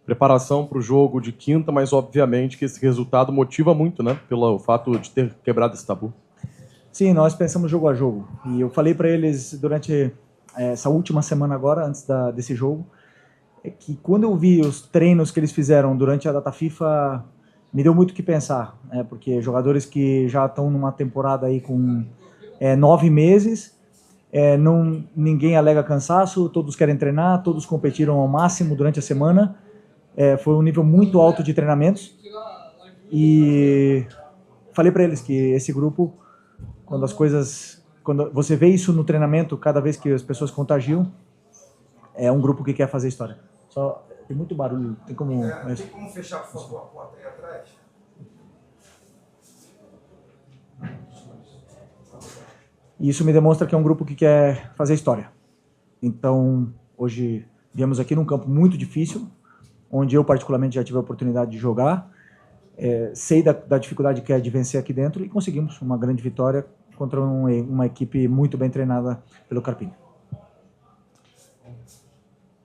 preparação para o jogo de quinta, mas obviamente que esse resultado motiva muito, né? Pelo fato de ter quebrado esse tabu. Sim, nós pensamos jogo a jogo. E eu falei para eles durante essa última semana agora, antes desse jogo, que quando eu vi os treinos que eles fizeram durante a data FIFA, me deu muito o que pensar, porque jogadores que já estão numa temporada aí com 9 meses, ninguém alega cansaço, todos querem treinar, todos competiram ao máximo durante a semana. Foi um nível muito alto de treinamentos. E falei para eles que esse grupo, quando você vê isso no treinamento, cada vez que as pessoas contagiam, é um grupo que quer fazer história. Só tem muito barulho, tem como fechar, por favor, a porta aí atrás? E isso me demonstra que é um grupo que quer fazer história. Então, hoje viemos aqui num campo muito difícil, onde eu particularmente já tive a oportunidade de jogar, sei da dificuldade que é de vencer aqui dentro e conseguimos uma grande vitória contra uma equipe muito bem treinada pelo Carpini.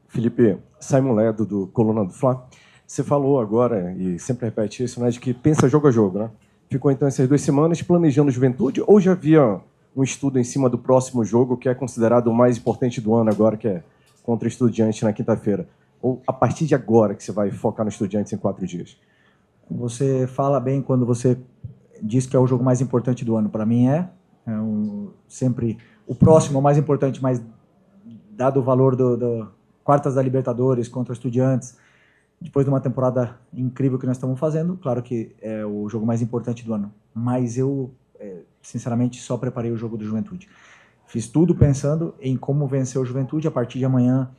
Felipe, Simon Ledo, do Coluna do Fla. Você falou agora, e sempre repete isso, né, de que pensa jogo a jogo, né? Ficou então essas 2 semanas planejando Juventude ou já havia um estudo em cima do próximo jogo, que é considerado o mais importante do ano agora, que é contra o Estudiantes na quinta-feira? Ou a partir de agora que você vai focar no Estudiantes em 4 dias? Você fala bem quando você diz que é o jogo mais importante do ano. Para mim sempre o próximo, o mais importante, mas dado o valor do quartas da Libertadores contra Estudiantes, depois de uma temporada incrível que nós estamos fazendo, claro que é o jogo mais importante do ano. Mas eu, sinceramente, só preparei o jogo do Juventude. Fiz tudo pensando em como vencer o Juventude. A partir de amanhã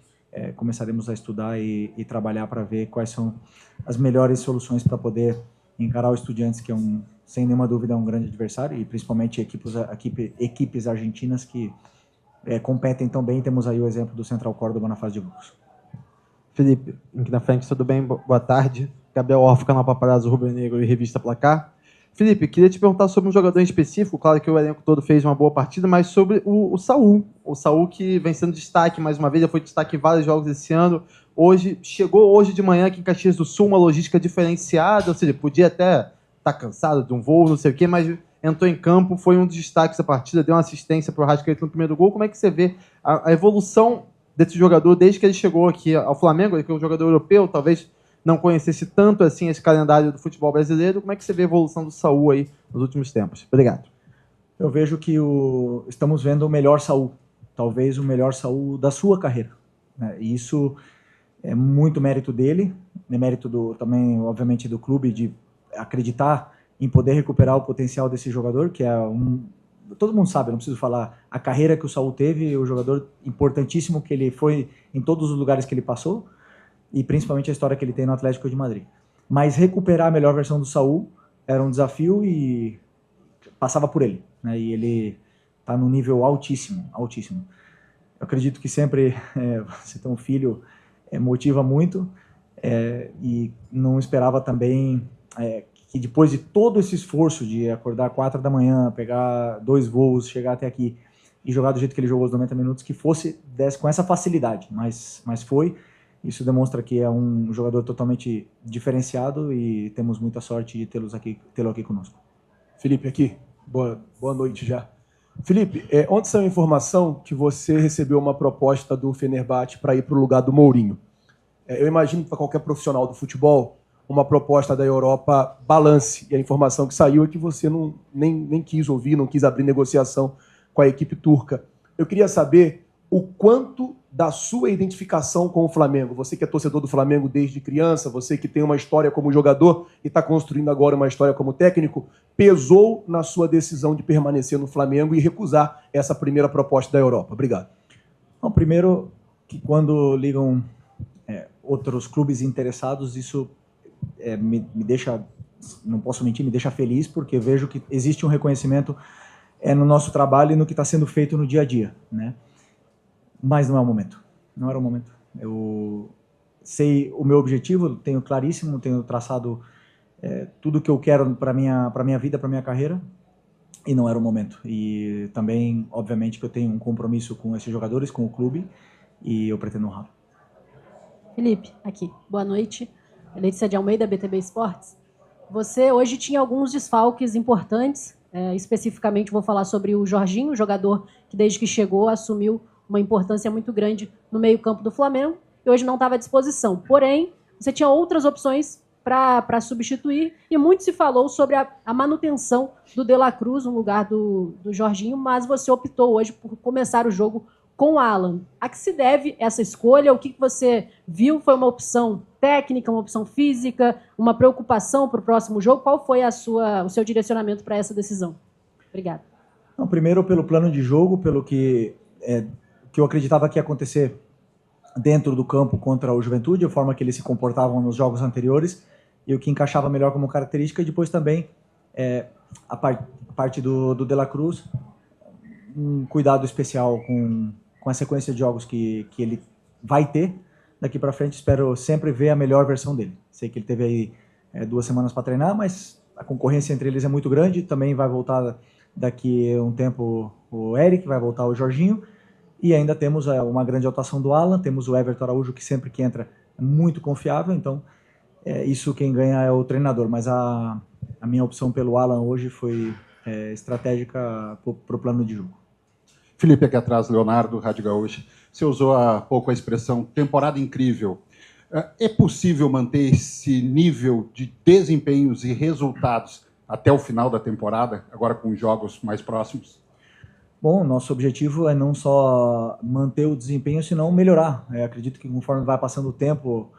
começaremos a estudar e trabalhar para ver quais são as melhores soluções para poder encarar o Estudiantes, que sem nenhuma dúvida é um grande adversário, e principalmente equipes argentinas que competem tão bem. Temos aí o exemplo do Central Córdoba na fase de grupos. Felipe, aqui na frente, tudo bem? Boa tarde. Gabriel Orff, canal Paparazzo Rubro-Negro e Revista Placar. Felipe, queria te perguntar sobre um jogador em específico. Claro que o elenco todo fez uma boa partida, mas sobre o Saul. O Saul que vem sendo destaque mais uma vez, já foi destaque em vários jogos esse ano. Chegou hoje de manhã aqui em Caxias do Sul, uma logística diferenciada, ou seja, podia até estar cansado de um voo, não sei o quê, mas entrou em campo, foi um dos destaques da partida, deu uma assistência para o Rascaeta no primeiro gol. Como é que você vê a evolução desse jogador desde que ele chegou aqui ao Flamengo, que é um jogador europeu, talvez não conhecesse tanto assim esse calendário do futebol brasileiro? Como é que você vê a evolução do Saul aí nos últimos tempos? Obrigado. Eu vejo que estamos vendo o melhor Saul, talvez o melhor Saul da sua carreira, né? E isso é muito mérito dele, é mérito também, obviamente, do clube de acreditar em poder recuperar o potencial desse jogador, que todo mundo sabe, não preciso falar a carreira que o Saul teve, o jogador importantíssimo que ele foi em todos os lugares que ele passou, e principalmente a história que ele tem no Atlético de Madrid. Mas recuperar a melhor versão do Saul era um desafio e passava por ele, né? E ele está num nível altíssimo, altíssimo. Eu acredito que sempre você ter um filho motiva muito, e não esperava também que depois de todo esse esforço de acordar 4 da manhã, pegar 2 voos, chegar até aqui e jogar do jeito que ele jogou os 90 minutos, que desse com essa facilidade, mas foi. Isso demonstra que é um jogador totalmente diferenciado e temos muita sorte de tê-lo aqui conosco. Felipe, aqui. Boa noite já. Felipe, ontem saiu a informação que você recebeu uma proposta do Fenerbahçe para ir para o lugar do Mourinho. Eu imagino que para qualquer profissional do futebol, uma proposta da Europa balance. E a informação que saiu é que você nem quis ouvir, não quis abrir negociação com a equipe turca. Eu queria saber o quanto da sua identificação com o Flamengo, você que é torcedor do Flamengo desde criança, você que tem uma história como jogador e está construindo agora uma história como técnico, pesou na sua decisão de permanecer no Flamengo e recusar essa primeira proposta da Europa? Obrigado. Bom, primeiro, que quando ligam outros clubes interessados, isso me deixa, não posso mentir, me deixa feliz, porque vejo que existe um reconhecimento no nosso trabalho e no que está sendo feito no dia a dia, né? Mas não é o momento. Não era o momento. Eu sei o meu objetivo, tenho claríssimo, tenho traçado tudo o que eu quero para minha vida, para minha carreira, e não era o momento. E também, obviamente, que eu tenho um compromisso com esses jogadores, com o clube, e eu pretendo honrá-lo. Felipe, aqui. Boa noite. Letícia de Almeida, BTB Esportes. Você hoje tinha alguns desfalques importantes. Especificamente, vou falar sobre o Jorginho, jogador que, desde que chegou, assumiu uma importância muito grande no meio-campo do Flamengo e hoje não estava à disposição. Porém, você tinha outras opções para substituir e muito se falou sobre a manutenção do De La Cruz no lugar do Jorginho, mas você optou hoje por começar o jogo com o Alan. A que se deve essa escolha? O que você viu? Foi uma opção técnica, uma opção física, uma preocupação para o próximo jogo? Qual foi o seu direcionamento para essa decisão? Obrigada. Não, primeiro, pelo plano de jogo, pelo que eu acreditava que ia acontecer dentro do campo contra o Juventude, a forma que eles se comportavam nos jogos anteriores e o que encaixava melhor como característica. E depois também a parte do De La Cruz, um cuidado especial com a sequência de jogos que ele vai ter daqui para frente. Espero sempre ver a melhor versão dele. Sei que ele teve aí 2 semanas para treinar, mas a concorrência entre eles é muito grande. Também vai voltar daqui a um tempo o Eric, vai voltar o Jorginho. E ainda temos uma grande atuação do Alan, temos o Everton Araújo, que sempre que entra é muito confiável. Então, isso quem ganha é o treinador. Mas a minha opção pelo Alan hoje foi estratégica para o plano de jogo. Felipe, aqui atrás, Leonardo, Rádio Gaúcha. Você usou há pouco a expressão temporada incrível. É possível manter esse nível de desempenhos e resultados até o final da temporada, agora com jogos mais próximos? Bom, nosso objetivo é não só manter o desempenho, senão melhorar. Acredito que conforme vai passando o tempo,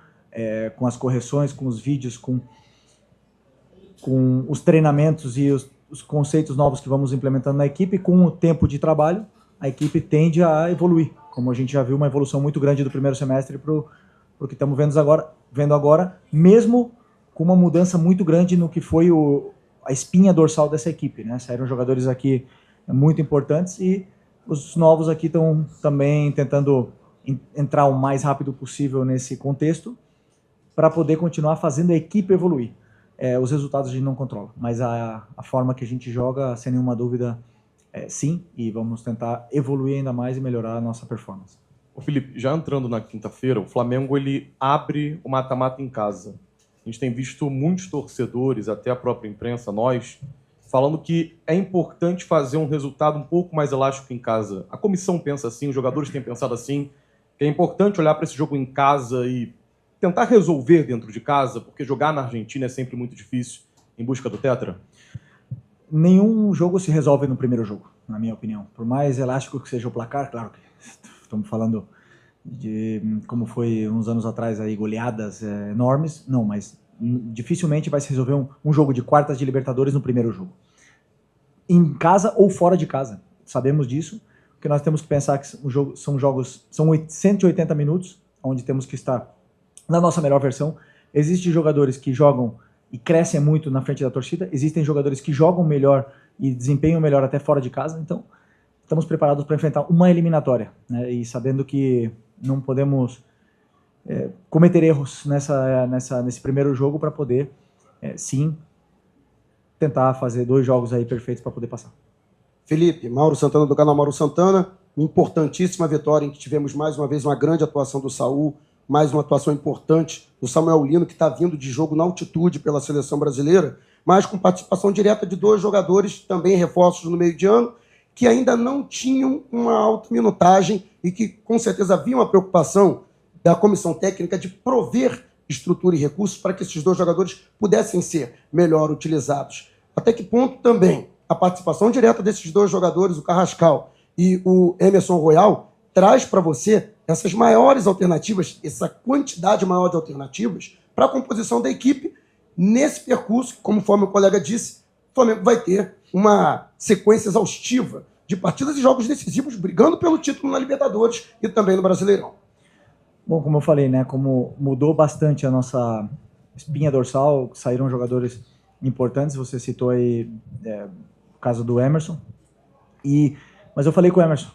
com as correções, com os vídeos, com os treinamentos e os conceitos novos que vamos implementando na equipe, com o tempo de trabalho, a equipe tende a evoluir. Como a gente já viu, uma evolução muito grande do primeiro semestre para o que estamos vendo agora, mesmo com uma mudança muito grande no que foi a espinha dorsal dessa equipe, né? Saíram jogadores aqui muito importantes e os novos aqui estão também tentando entrar o mais rápido possível nesse contexto para poder continuar fazendo a equipe evoluir. Os resultados a gente não controla, mas a forma que a gente joga, sem nenhuma dúvida, sim, e vamos tentar evoluir ainda mais e melhorar a nossa performance. Ô Felipe, já entrando na quinta-feira, o Flamengo ele abre o mata-mata em casa. A gente tem visto muitos torcedores, até a própria imprensa, nós, falando que é importante fazer um resultado um pouco mais elástico em casa. A comissão pensa assim, os jogadores têm pensado assim, que é importante olhar para esse jogo em casa e tentar resolver dentro de casa, porque jogar na Argentina é sempre muito difícil em busca do Tetra? Nenhum jogo se resolve no primeiro jogo, na minha opinião. Por mais elástico que seja o placar, claro que estamos falando de como foi uns anos atrás, aí, goleadas enormes. Não, mas dificilmente vai se resolver um jogo de quartas de Libertadores no primeiro jogo. Em casa ou fora de casa. Sabemos disso, porque nós temos que pensar que são 180 minutos, onde temos que estar na nossa melhor versão. Existem jogadores que jogam e crescem muito na frente da torcida. Existem jogadores que jogam melhor e desempenham melhor até fora de casa. Então, estamos preparados para enfrentar uma eliminatória, né? E sabendo que não podemos cometer erros nesse primeiro jogo para poder, sim, tentar fazer 2 jogos aí perfeitos para poder passar. Felipe, Mauro Santana do canal Mauro Santana. Importantíssima vitória em que tivemos mais uma vez uma grande atuação do Saul, mais uma atuação importante do Samuel Lino, que está vindo de jogo na altitude pela seleção brasileira, mas com participação direta de 2 jogadores, também reforços no meio de ano, que ainda não tinham uma alta minutagem e que com certeza havia uma preocupação da comissão técnica de prover estrutura e recursos para que esses 2 jogadores pudessem ser melhor utilizados. Até que ponto também a participação direta desses 2 jogadores, o Carrascal e o Emerson Royal, traz para você essas maiores alternativas, essa quantidade maior de alternativas para a composição da equipe nesse percurso, conforme o colega disse, o Flamengo vai ter uma sequência exaustiva de partidas e jogos decisivos brigando pelo título na Libertadores e também no Brasileirão. Bom, como eu falei, né, como mudou bastante a nossa espinha dorsal, saíram jogadores importantes, você citou aí o caso do Emerson, mas eu falei com o Emerson,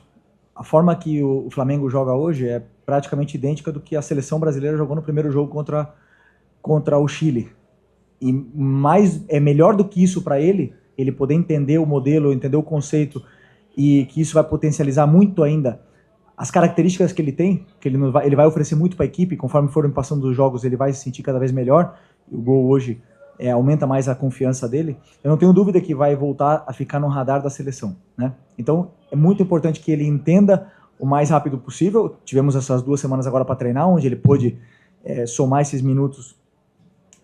a forma que o Flamengo joga hoje é praticamente idêntica do que a seleção brasileira jogou no primeiro jogo contra o Chile. E é melhor do que isso para ele poder entender o modelo, entender o conceito, e que isso vai potencializar muito ainda as características que ele tem, que ele vai oferecer muito para a equipe, conforme forem passando os jogos, ele vai se sentir cada vez melhor. O gol hoje aumenta mais a confiança dele. Eu não tenho dúvida que vai voltar a ficar no radar da seleção, né? Então, é muito importante que ele entenda o mais rápido possível. Tivemos essas 2 semanas agora para treinar, onde ele pôde somar esses minutos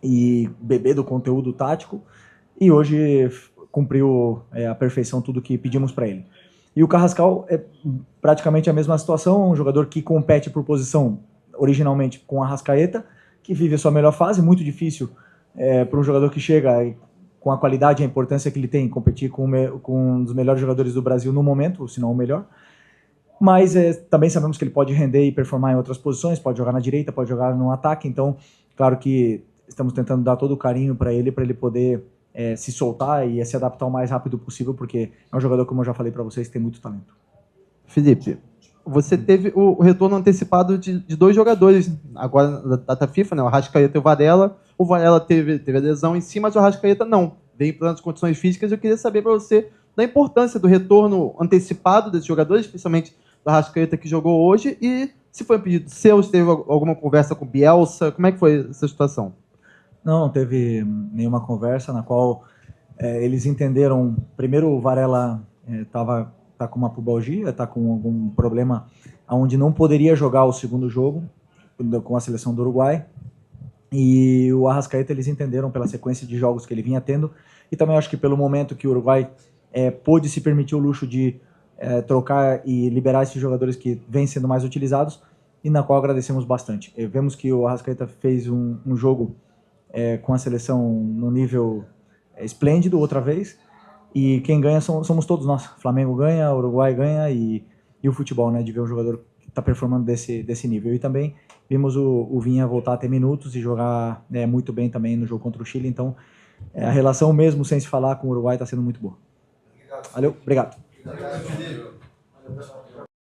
e beber do conteúdo tático, e hoje cumpriu à perfeição tudo que pedimos para ele. E o Carrascal é praticamente a mesma situação, um jogador que compete por posição originalmente com a Arrascaeta, que vive a sua melhor fase, muito difícil para um jogador que chega com a qualidade e a importância que ele tem, competir com um dos melhores jogadores do Brasil no momento, se não o melhor. Mas também sabemos que ele pode render e performar em outras posições, pode jogar na direita, pode jogar no ataque, então, claro que estamos tentando dar todo o carinho para ele poder se soltar e se adaptar o mais rápido possível, porque é um jogador, como eu já falei para vocês, que tem muito talento. Felipe, você teve o retorno antecipado de 2 jogadores, agora na data FIFA, né? O Arrascaeta e o Varela. O Varela teve a lesão em si, mas o Arrascaeta não. Veio em plenas condições físicas. Eu queria saber para você da importância do retorno antecipado desses jogadores, especialmente do Arrascaeta, que jogou hoje, e se foi um pedido seu, se teve alguma conversa com o Bielsa, como é que foi essa situação? Não teve nenhuma conversa na qual eles entenderam. Primeiro, o Varela tá com uma pubalgia, está com algum problema onde não poderia jogar o segundo jogo com a seleção do Uruguai. E o Arrascaeta, eles entenderam pela sequência de jogos que ele vinha tendo, e também acho que pelo momento que o Uruguai pôde se permitir o luxo de trocar e liberar esses jogadores que vêm sendo mais utilizados, e na qual agradecemos bastante. Vemos que o Arrascaeta fez um jogo com a seleção no nível esplêndido outra vez, e quem ganha somos todos nós. Flamengo ganha, Uruguai ganha, e o futebol, né, de ver um jogador que está performando desse nível. E também vimos o Vinha voltar a ter minutos e jogar muito bem também no jogo contra o Chile, então a relação mesmo sem se falar com o Uruguai está sendo muito boa. Valeu, obrigado.